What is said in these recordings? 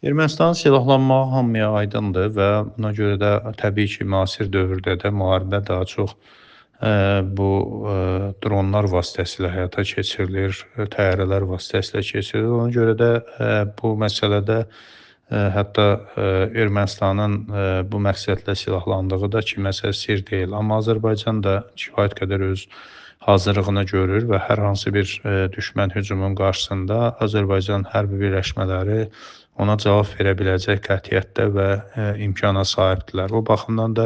Ermənistanın silahlanmağı hamıya aydındır və buna görə də təbii ki, müasir dövrdə də müharibə daha çox bu dronlar vasitəsilə həyata keçirilir, təyyarələr vasitəsilə keçirilir. Ona görə də bu məsələdə hətta Ermənistanın bu məqsədlə silahlandığı da kiməsə sirr deyil. Amma Azərbaycan da kifayət qədər öz hazırlığını görür və hər hansı bir düşmən hücumunun qarşısında Azərbaycan hərbi birləşmələri ona cavab verə biləcək qətiyyətdə və imkana sahibdirlər. O baxımdan da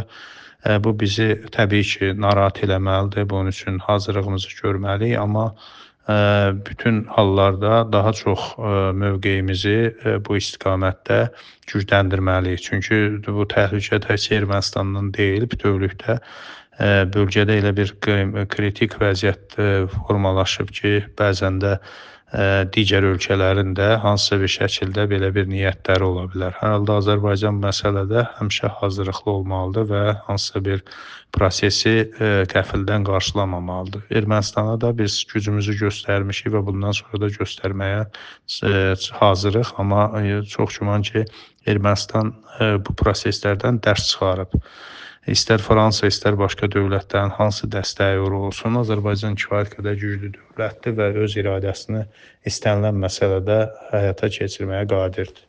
bu bizi təbii ki, narahat eləməlidir. Bunun üçün hazırlığımızı görməliyik, amma bütün hallarda daha çox mövqeyimizi bu istiqamətdə gücləndirməliyik. Çünki bu təhlükə təkcə Ermənistandan deyil, bütövlükdə bölgədə elə bir kritik vəziyyət formalaşıb ki, bəzən də digər ölkələrin də hansısa bir şəkildə belə bir niyyətləri ola bilər. Hər halda Azərbaycan məsələdə həmişə hazırlıqlı olmalıdır və hansısa bir prosesi qəfildən qarşılamamalıdır. Ermənistana da biz gücümüzü göstərmişik və bundan sonra da göstərməyə hazırıq, amma çox güman ki, Ermənistan bu proseslərdən dərs çıxarıb. İstər Fransa, istər başqa dövlətlərin hansı dəstəyi olsun, Azərbaycan kifayət qədər güclü dövlətdir və öz iradəsini istənilən məsələdə həyata keçirməyə qadirdir.